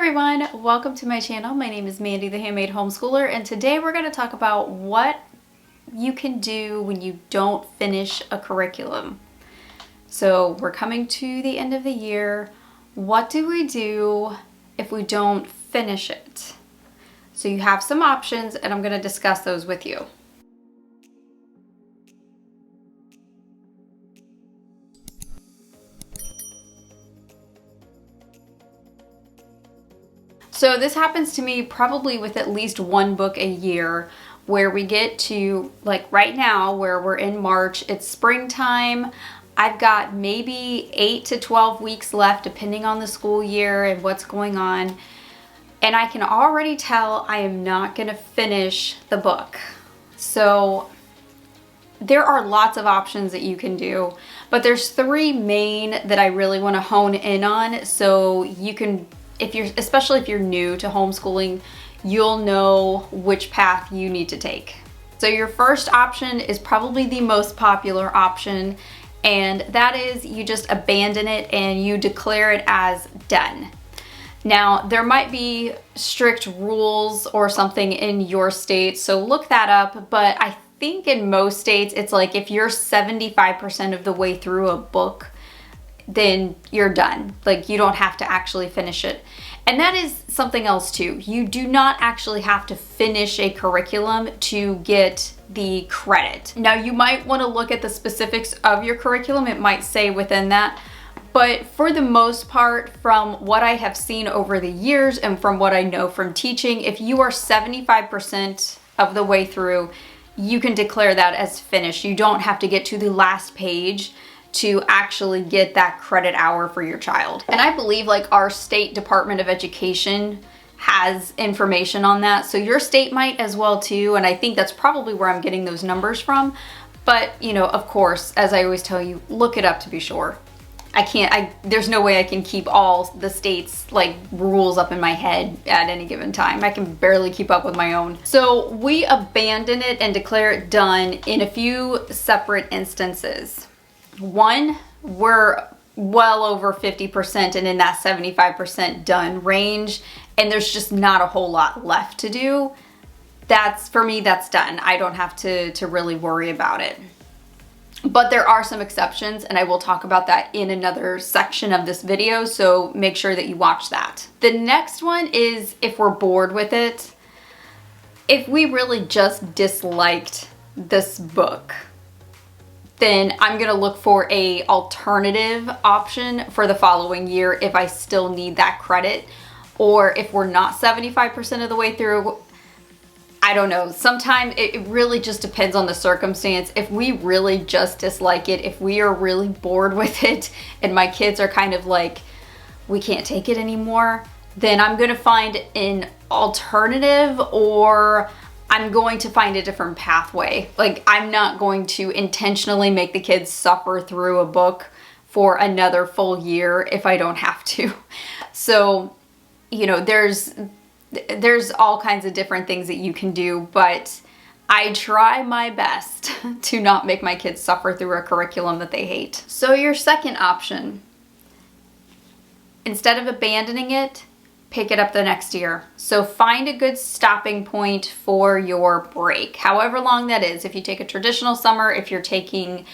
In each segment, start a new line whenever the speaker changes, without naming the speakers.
everyone, welcome to my channel. My name is Mandy, the Handmade Homeschooler, and today we're going to talk about what you can do when you don't finish a curriculum. So we're coming to the end of the year. What do we do if we don't finish it? So you have some options, and I'm going to discuss those with you. So this happens to me probably with at least one book a year, where we get to, like right now, where we're in March, it's springtime. I've got maybe 8 to 12 weeks left, depending on the school year and what's going on. And I can already tell I am not going to finish the book. So there are lots of options that you can do, but there's three main that I really want to hone in on, so you can, especially if you're new to homeschooling, you'll know which path you need to take. So your first option is probably the most popular option, and that is you just abandon it and you declare it as done. Now, there might be strict rules or something in your state, so look that up, but I think in most states it's like if you're 75% of the way through a book, then you're done. Like, you don't have to actually finish it. And that is something else too. You do not actually have to finish a curriculum to get the credit. Now, you might want to look at the specifics of your curriculum. It might say within that, but for the most part, from what I have seen over the years and from what I know from teaching, if you are 75% of the way through, you can declare that as finished. You don't have to get to the last page to actually get that credit hour for your child. And I believe like our state Department of Education has information on that, so your state might as well too, and I think that's probably where I'm getting those numbers from. But you know, of course, as I always tell you, look it up to be sure. There's no way I can keep all the states' like rules up in my head at any given time. I can barely keep up with my own. So we abandon it and declare it done in a few separate instances. One, we're well over 50% and in that 75% done range, and there's just not a whole lot left to do. For me, that's done. I don't have to really worry about it. But there are some exceptions, and I will talk about that in another section of this video, so make sure that you watch that. The next one is if we're bored with it. If we really just disliked this book, then I'm gonna look for a alternative option for the following year if I still need that credit, or if we're not 75% of the way through. I don't know. Sometimes it really just depends on the circumstance. If we really just dislike it, if we are really bored with it, and my kids are kind of like, we can't take it anymore, then I'm gonna find an alternative, or I'm going to find a different pathway. Like, I'm not going to intentionally make the kids suffer through a book for another full year if I don't have to. So, you know, there's all kinds of different things that you can do, but I try my best to not make my kids suffer through a curriculum that they hate. So your second option, instead of abandoning it, pick it up the next year. So find a good stopping point for your break, however long that is. If you take a traditional summer, if you're taking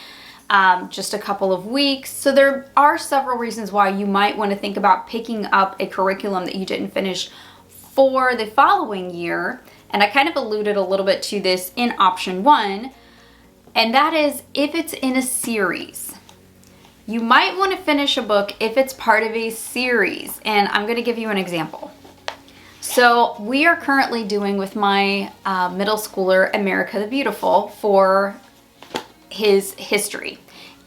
just a couple of weeks. So there are several reasons why you might want to think about picking up a curriculum that you didn't finish for the following year. And I kind of alluded a little bit to this in option one, and that is if it's in a series. You might want to finish a book if it's part of a series, and I'm going to give you an example. So we are currently doing with my middle schooler America the Beautiful for his history.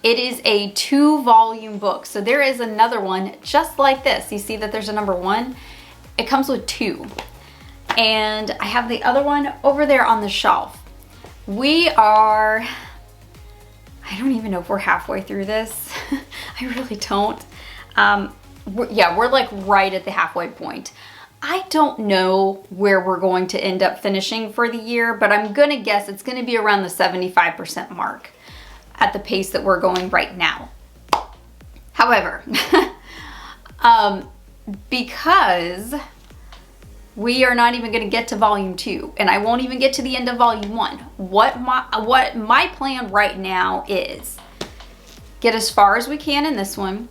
It is a 2-volume book, so there is another one just like this. You see that there's a number 1? It comes with 2, and I have the other one over there on the shelf. We are, I don't even know if we're halfway through this. I really don't. We're like right at the halfway point. I don't know where we're going to end up finishing for the year, but I'm gonna guess it's gonna be around the 75% mark at the pace that we're going right now. However, because we are not even going to get to volume 2, and I won't even get to the end of volume 1. What my plan right now is get as far as we can in this one,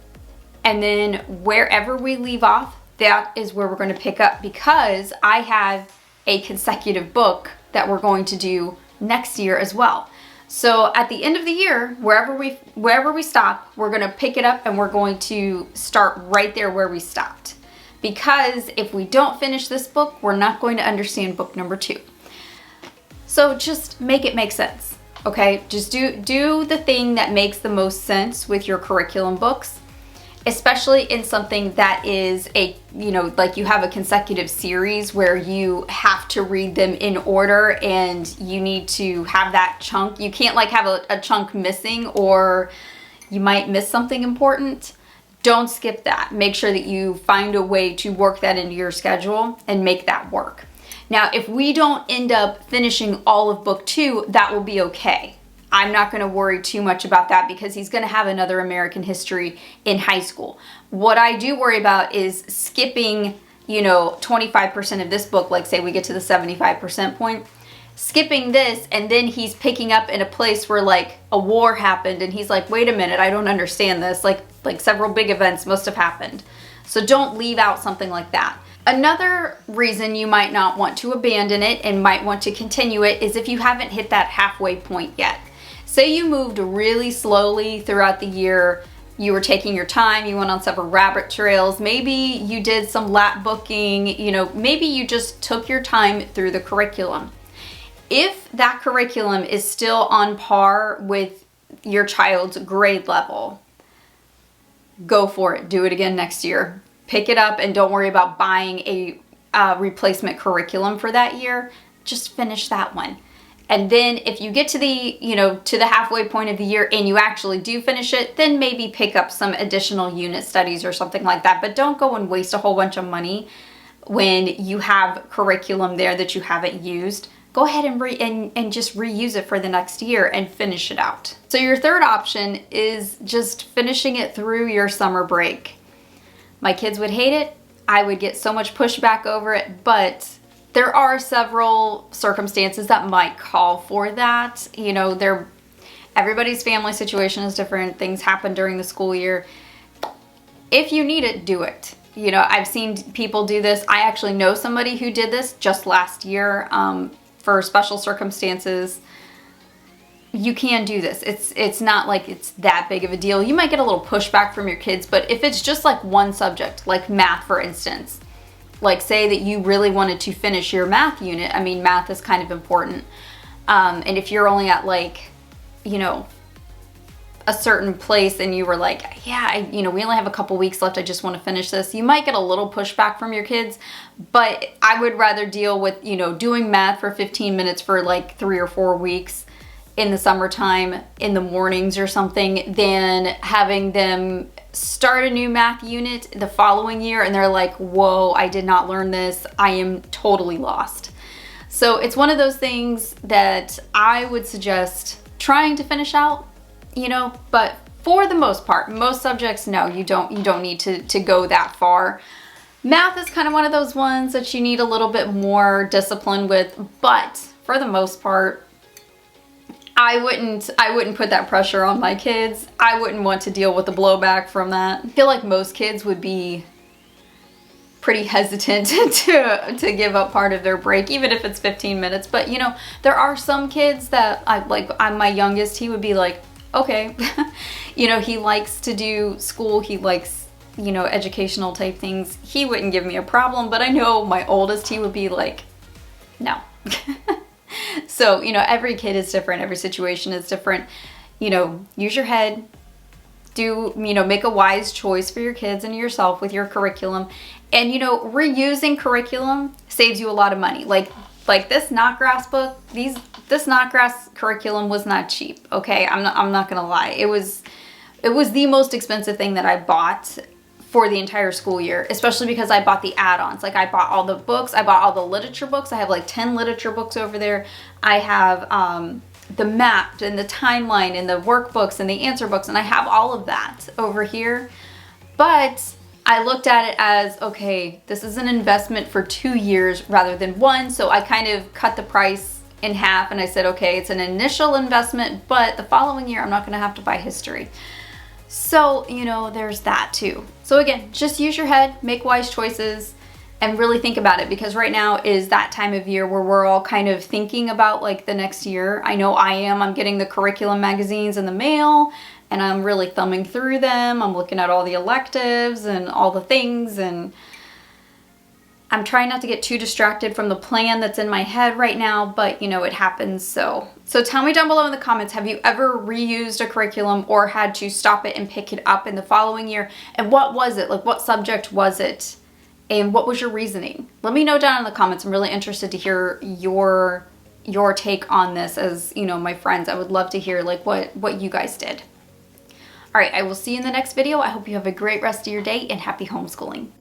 and then wherever we leave off, that is where we're going to pick up, because I have a consecutive book that we're going to do next year as well. So at the end of the year, wherever we stop, we're going to pick it up and we're going to start right there where we stopped. Because if we don't finish this book, we're not going to understand book number 2. So just make it make sense, okay? Just do the thing that makes the most sense with your curriculum books, especially in something that is like you have a consecutive series where you have to read them in order and you need to have that chunk. You can't like have a chunk missing, or you might miss something important. Don't skip that. Make sure that you find a way to work that into your schedule and make that work. Now, if we don't end up finishing all of book 2, that will be okay. I'm not going to worry too much about that because he's going to have another American history in high school. What I do worry about is skipping, 25% of this book, like say we get to the 75% point, skipping this, and then he's picking up in a place where like a war happened and he's like, wait a minute, I don't understand this. Like several big events must have happened. So don't leave out something like that. Another reason you might not want to abandon it and might want to continue it is if you haven't hit that halfway point yet. Say you moved really slowly throughout the year, you were taking your time, you went on several rabbit trails, maybe you did some lap booking, maybe you just took your time through the curriculum. If that curriculum is still on par with your child's grade level, go for it. Do it again next year. Pick it up and don't worry about buying a replacement curriculum for that year. Just finish that one. And then if you get to the halfway point of the year and you actually do finish it, then maybe pick up some additional unit studies or something like that. But don't go and waste a whole bunch of money when you have curriculum there that you haven't used. Go ahead and just reuse it for the next year and finish it out. So your third option is just finishing it through your summer break. My kids would hate it. I would get so much pushback over it, but there are several circumstances that might call for that. Everybody's family situation is different. Things happen during the school year. If you need it, do it. I've seen people do this. I actually know somebody who did this just last year for special circumstances. You can do this. It's not like it's that big of a deal. You might get a little pushback from your kids, but if it's just like one subject, like math, for instance, like say that you really wanted to finish your math unit. I mean, math is kind of important. And if you're only at a certain place and you were like, yeah, we only have a couple weeks left. I just want to finish this. You might get a little pushback from your kids, but I would rather deal with, doing math for 15 minutes for like 3 or 4 weeks in the summertime in the mornings or something than having them start a new math unit the following year and they're like, whoa, I did not learn this. I am totally lost. So it's one of those things that I would suggest trying to finish out, but for the most part, most subjects, no, you don't need to go that far. Math is kind of one of those ones that you need a little bit more discipline with, but for the most part, I wouldn't put that pressure on my kids. I wouldn't want to deal with the blowback from that. I feel like most kids would be pretty hesitant to give up part of their break, even if it's 15 minutes. But there are some kids that I'm my youngest, he would be like, okay, he likes to do school, he likes, educational type things. He wouldn't give me a problem, but I know my oldest, he would be like, no. So, every kid is different. Every situation is different. Use your head. Make a wise choice for your kids and yourself with your curriculum. And, reusing curriculum saves you a lot of money. Like this Knotgrass book, this Knotgrass curriculum was not cheap. Okay. I'm not going to lie. It was the most expensive thing that I bought for the entire school year, especially because I bought the add-ons. Like I bought all the books, I bought all the literature books. I have like 10 literature books over there. I have the map and the timeline and the workbooks and the answer books, and I have all of that over here. But I looked at it as, okay, this is an investment for 2 years rather than one. So I kind of cut the price in half and I said, okay, it's an initial investment, but the following year I'm not going to have to buy history. So, you know, there's that too. So again, just use your head, make wise choices, and really think about it, because right now is that time of year where we're all kind of thinking about like the next year. I know I am. I'm getting the curriculum magazines in the mail and I'm really thumbing through them. I'm looking at all the electives and all the things, and I'm trying not to get too distracted from the plan that's in my head right now, but you know, it happens. So tell me down below in the comments, have you ever reused a curriculum or had to stop it and pick it up in the following year? And what was it? Like, what subject was it? And what was your reasoning? Let me know down in the comments. I'm really interested to hear your take on this, as you know, my friends. I would love to hear like what you guys did. All right, I will see you in the next video. I hope you have a great rest of your day and happy homeschooling.